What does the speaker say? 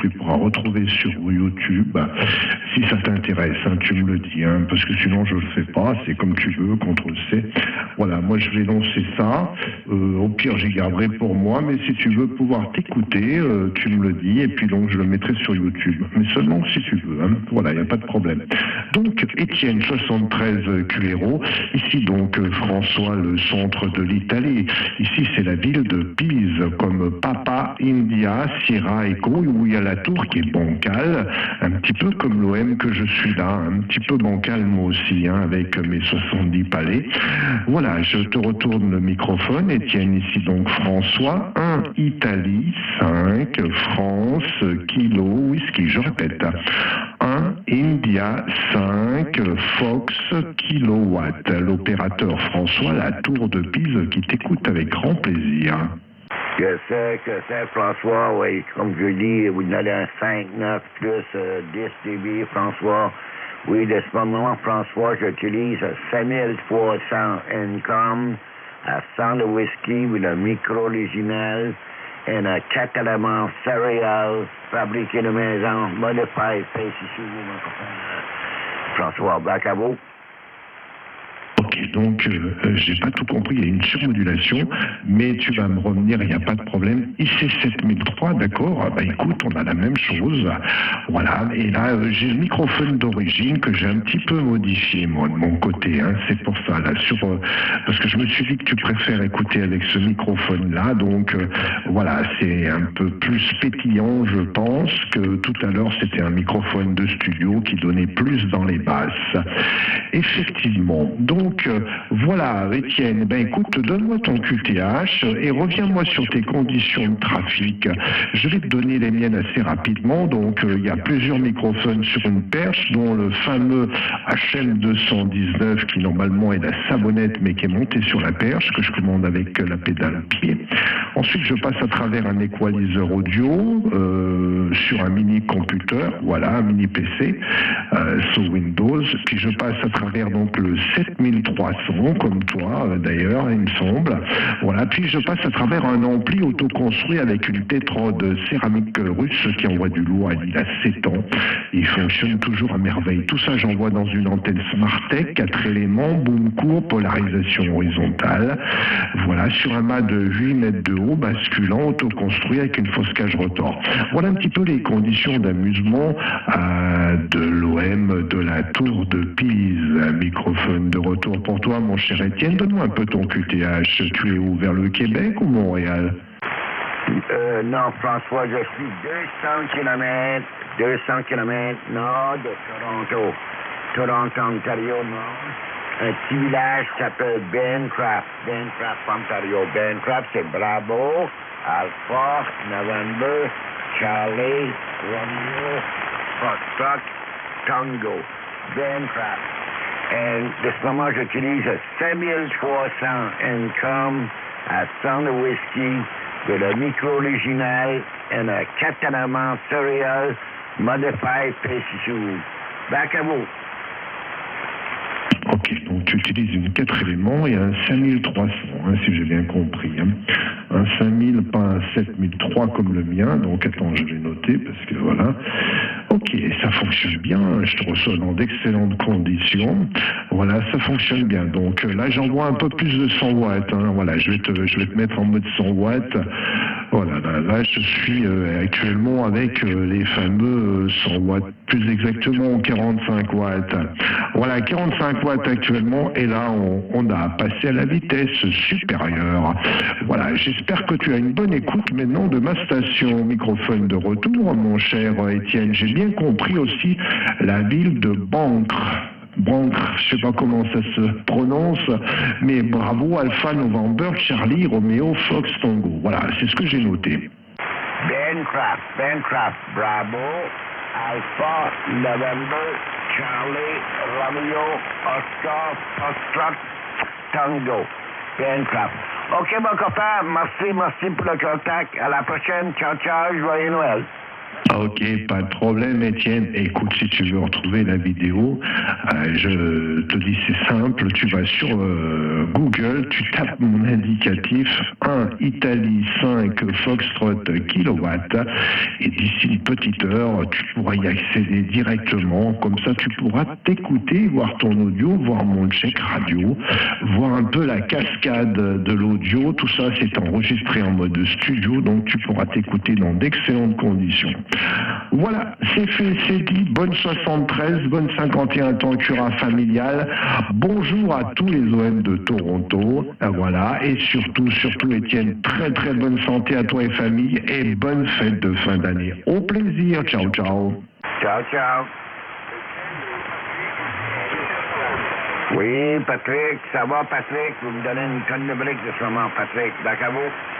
tu pourras retrouver sur YouTube. Si ça t'intéresse, hein, tu me le dis, hein, parce que sinon je le fais pas, c'est comme tu veux, CTRL-C. Voilà, moi je vais lancer ça. Au pire, j'y garderai pour moi, mais si tu veux pouvoir t'écouter, tu me le dis, et puis donc je le mettrai sur YouTube. Mais seulement si tu veux, hein. Voilà, il n'y a pas de problème. Donc, Étienne 73 Cuero, ici donc François, le centre de l'Italie. Ici, c'est la ville de Pise, comme Papa India Sierra Echo, où il y a la tour qui est bancale, un petit peu comme l'OM que je suis là, un petit peu bancale moi aussi, hein, avec mes 70 palais. Voilà, je te retourne le microphone, Étienne, ici donc François, 1 Italie, 5 France, kilo, whisky, je répète, 1 India, 5 Fox, kilowatt. L'opérateur François, la tour de Pise, qui t'écoute avec grand plaisir. Que c'est, François, oui, comme je dis, vous donnez un 5-9 plus 10 dB, François. Oui, de ce moment, François, j'utilise 5300 income à 100 de whisky avec un micro original et un 4 éléments céréales fabriqués de maison, modified, fait ici, mon copain François, back à vous. Ok, donc j'ai pas tout compris, il y a une surmodulation, mais tu vas me revenir, il n'y a pas de problème. IC 7003, d'accord, ah bah écoute, on a la même chose, voilà, et là j'ai le microphone d'origine que j'ai un petit peu modifié moi de mon côté, hein, c'est pour ça, là, parce que je me suis dit que tu préfères écouter avec ce microphone-là, donc voilà, c'est un peu plus pétillant, je pense, que tout à l'heure c'était un microphone de studio qui donnait plus dans les basses. Effectivement, donc voilà, Étienne, ben écoute, donne-moi ton QTH et reviens-moi sur tes conditions de trafic. Je vais te donner les miennes assez rapidement. Donc il y a plusieurs microphones sur une perche, dont le fameux HM219 qui normalement est la savonnette mais qui est monté sur la perche, que je commande avec la pédale pied. Ensuite, je passe à travers un équaliseur audio sur un mini computer, voilà, un mini PC sous Windows. Puis je passe à travers donc le 7300, comme toi d'ailleurs, il me semble. Voilà, puis je passe à travers un ampli autoconstruit avec une tétrode céramique russe qui envoie du lourd, il a 7 ans. Il fonctionne toujours à merveille. Tout ça, j'envoie dans une antenne Smartech, 4 éléments, boom court, polarisation horizontale. Voilà, sur un mât de 8 mètres de haut, basculant, autoconstruit avec une fausse cage rotor. Voilà un petit peu les conditions d'amusement de l'OM de la Tour de Pise. Microphone de retour pour toi, mon cher Étienne. Donne-moi un peu ton QTH. Tu es où, vers le Québec ou Montréal? Non, François, je suis 200 km nord de Toronto, Ontario, nord. Un petit village qui s'appelle Bancroft, Ontario. Bancroft, c'est Bravo, Alpha, November, Charlie, Romeo, Foxtrot, Tango. Bancroft. Et de ce moment, j'utilise 5300 income à 100 de whisky de le micro original et un 4 éléments céréales modified précision. Back à vous. Ok, donc tu utilises une 4 éléments et un 5300, hein, si j'ai bien compris. Hein. Un 5000, pas un 7003 comme le mien, donc attends, je vais noter parce que voilà. Ok, ça fonctionne bien, je te reçois dans d'excellentes conditions. Voilà, ça fonctionne bien. Donc là, j'envoie un peu plus de 100 watts. Hein. Voilà, je vais te mettre en mode 100 watts. Voilà, là je suis actuellement avec les fameux 100 watts, plus exactement 45 watts. Voilà, 45 watts actuellement, et là on a passé à la vitesse supérieure. Voilà, j'espère que tu as une bonne écoute maintenant de ma station. Microphone de retour, mon cher Étienne. J'ai bien compris aussi la ville de Bancre, je sais pas comment ça se prononce, mais bravo, Alpha November, Charlie, Romeo, Fox, Tango. Voilà, c'est ce que j'ai noté. Bancroft, Bravo, Alpha, November, Charlie, Romeo, Oscar, Foxtrot, Tango. Bancroft. OK, mon copain, merci pour le contact. À la prochaine. Ciao, ciao, joyeux Noël. Ok, pas de problème, Étienne. Écoute, si tu veux retrouver la vidéo, je te dis c'est simple, tu vas sur Google, tu tapes mon indicatif 1 Italie 5 Foxtrot kilowatt et d'ici une petite heure, tu pourras y accéder directement. Comme ça, tu pourras t'écouter, voir ton audio, voir mon check radio, voir un peu la cascade de l'audio. Tout ça, c'est enregistré en mode studio, donc tu pourras t'écouter dans d'excellentes conditions. Voilà, c'est fait, c'est dit. Bonne 73, bonne 51 temps Cura familial. Bonjour à tous les OM de Toronto. Voilà, et surtout, Étienne, très très bonne santé à toi et famille et bonne fête de fin d'année. Au plaisir, ciao ciao. Ciao, ciao. Oui, Patrick, ça va, Patrick? Vous me donnez une tonne de briques de ce moment, Patrick. D'accord, vous?